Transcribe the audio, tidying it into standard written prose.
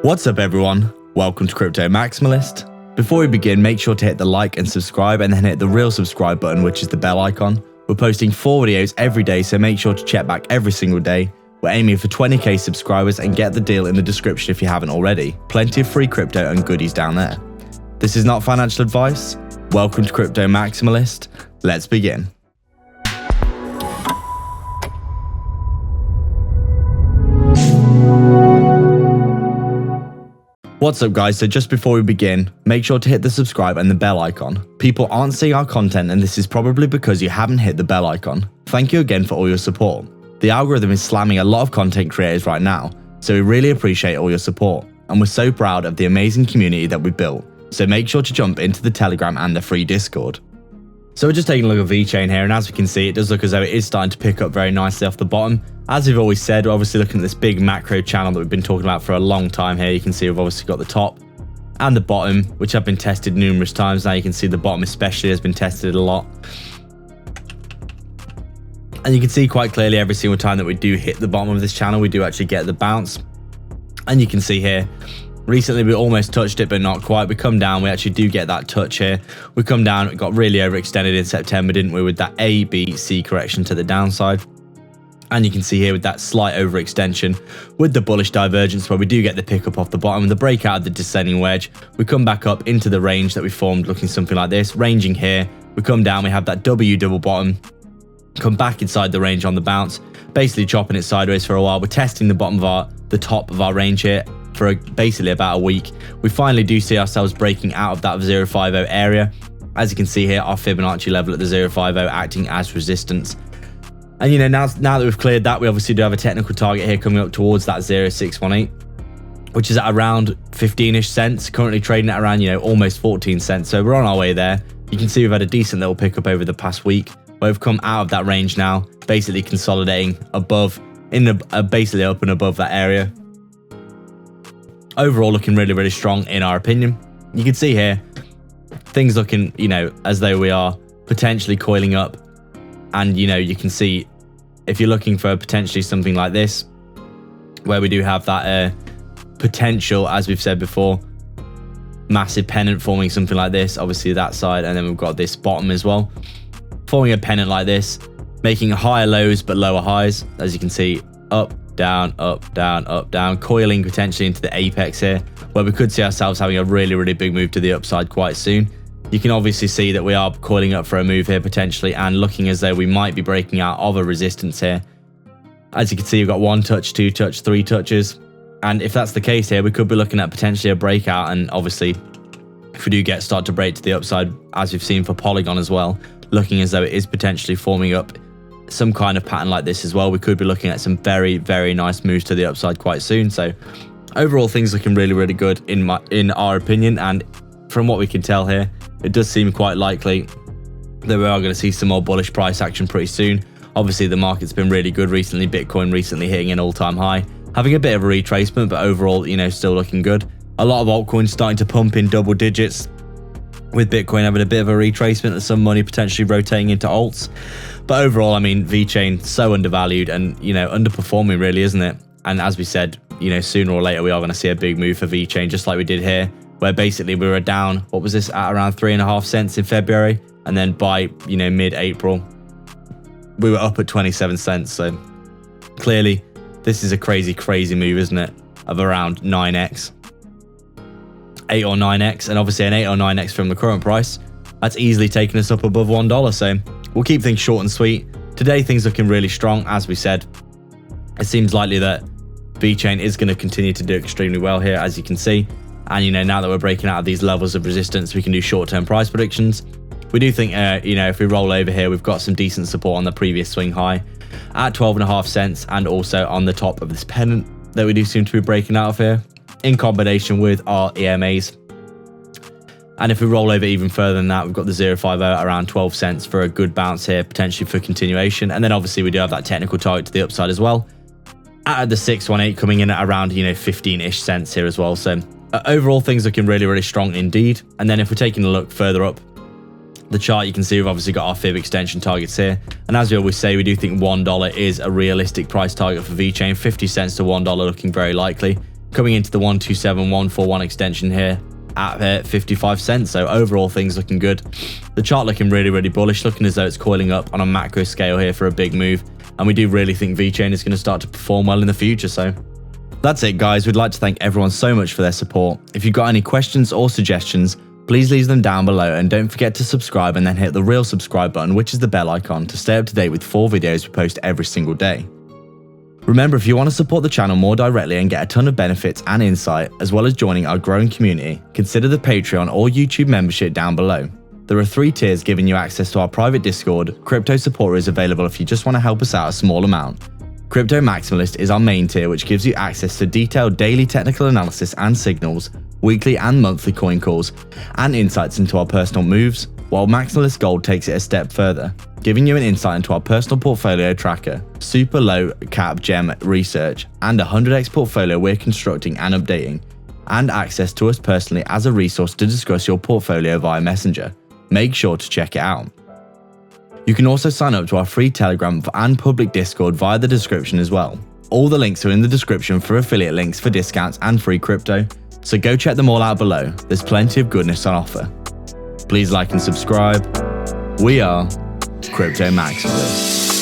What's up everyone, welcome to Crypto Maximalist. Before we begin, make sure to hit the like and subscribe and then hit the real subscribe button, which is the bell icon. We're posting 4 videos every day, so make sure to check back every single day. We're aiming for 20k subscribers and get the deal in the description if you haven't already. Plenty of free crypto and goodies down there. This is not financial advice. Welcome to Crypto Maximalist. Let's begin. What's up guys, so just before we begin, make sure to hit the subscribe and the bell icon. People aren't seeing our content and this is probably because you haven't hit the bell icon. Thank you again for all your support. The algorithm is slamming a lot of content creators right now, so we really appreciate all your support. And we're so proud of the amazing community that we've built, so make sure to jump into the Telegram and the free Discord. So we're just taking a look at Vechain here, and as we can see, it does look as though it is starting to pick up very nicely off the bottom. As we've always said, we're obviously looking at this big macro channel that we've been talking about for a long time here. You can see we've obviously got the top and the bottom, which have been tested numerous times. Now you can see the bottom especially has been tested a lot. And you can see quite clearly every single time that we do hit the bottom of this channel, we do actually get the bounce. And you can see here, recently we almost touched it, but not quite. We come down, we actually do get that touch here. We come down, it got really overextended in September, didn't we, with that A, B, C correction to the downside. And you can see here with that slight overextension with the bullish divergence where we do get the pickup off the bottom and the breakout of the descending wedge. We come back up into the range that we formed looking something like this, ranging here. We come down, we have that W double bottom, come back inside the range on the bounce, basically chopping it sideways for a while. We're testing the bottom of the top of our range here for basically about a week. We finally do see ourselves breaking out of that 050 area. As you can see here, our Fibonacci level at the 050 acting as resistance. And you know, now that we've cleared that, we obviously do have a technical target here coming up towards that 0618, which is at around 15-ish cents, currently trading at around, you know, almost 14 cents. So we're on our way there. You can see we've had a decent little pickup over the past week, where we've come out of that range now, basically consolidating above, basically up and above that area. Overall looking really, really strong in our opinion. You can see here, things looking, you know, as though we are potentially coiling up. And, you know, you can see if you're looking for potentially something like this, where we do have that potential, as we've said before, massive pennant forming something like this, obviously that side, and then we've got this bottom as well, forming a pennant like this, making higher lows but lower highs, as you can see, up, down, up, down, up, down, coiling potentially into the apex here, where we could see ourselves having a really, really big move to the upside quite soon. You can obviously see that we are coiling up for a move here potentially and looking as though we might be breaking out of a resistance here. As you can see, we've got 1 touch, 2 touch, 3 touches. And if that's the case here, we could be looking at potentially a breakout. And obviously, if we do start to break to the upside, as we've seen for Polygon as well, looking as though it is potentially forming up some kind of pattern like this as well, we could be looking at some very, very nice moves to the upside quite soon. So overall, things looking really, really good in our opinion. And from what we can tell here, it does seem quite likely that we are going to see some more bullish price action pretty soon. Obviously, the market's been really good recently. Bitcoin recently hitting an all-time high, having a bit of a retracement, but overall, you know, still looking good. A lot of altcoins starting to pump in double digits, with Bitcoin having a bit of a retracement and some money potentially rotating into alts. But overall, I mean, Vechain so undervalued and, you know, underperforming really, isn't it? And as we said, you know, sooner or later, we are going to see a big move for Vechain, just like we did here, where basically we were down, what was this, at around 3.5 cents in February, and then by, you know, mid-April we were up at 27 cents. So clearly this is a crazy move, isn't it, of around 9x, 8 or 9x, and obviously an 8 or 9x from the current price, that's easily taken us up above $1. So we'll keep things short and sweet. Today things looking really strong. As we said, it seems likely that Vechain is going to continue to do extremely well here, as you can see. And, you know, now that we're breaking out of these levels of resistance, we can do short-term price predictions. We do think, you know, if we roll over here, we've got some decent support on the previous swing high at 12.5 cents and also on the top of this pennant that we do seem to be breaking out of here in combination with our EMAs. And if we roll over even further than that, we've got the 050 around 12 cents for a good bounce here, potentially for continuation. And then obviously we do have that technical target to the upside as well, at the 618 coming in at around, you know, 15-ish cents here as well. So overall, things looking really, really strong indeed. And then if we're taking a look further up the chart, you can see we've obviously got our fib extension targets here. And as we always say, we do think $1 is a realistic price target for Vechain. 50 cents to $1 looking very likely. coming into the 127141 extension here at 55 cents. So overall things looking good. The chart looking really bullish, looking as though it's coiling up on a macro scale here for a big move. And we do really think Vechain is going to start to perform well in the future. So that's it, guys. We'd like to thank everyone so much for their support. If you've got any questions or suggestions, please leave them down below, and don't forget to subscribe and then hit the real subscribe button, which is the bell icon, to stay up to date with 4 videos we post every single day. Remember, if you want to support the channel more directly and get a ton of benefits and insight, as well as joining our growing community, consider the Patreon or YouTube membership down below. There are 3 tiers giving you access to our private Discord. Crypto support is available if you just want to help us out a small amount. Crypto Maximalist is our main tier, which gives you access to detailed daily technical analysis and signals, weekly and monthly coin calls, and insights into our personal moves, while Maximalist Gold takes it a step further, giving you an insight into our personal portfolio tracker, super low cap gem research, and a 100x portfolio we're constructing and updating, and access to us personally as a resource to discuss your portfolio via Messenger. Make sure to check it out. You can also sign up to our free Telegram and public Discord via the description as well. All the links are in the description for affiliate links for discounts and free crypto, so go check them all out below. There's plenty of goodness on offer. Please like and subscribe. We are Crypto Maximalists.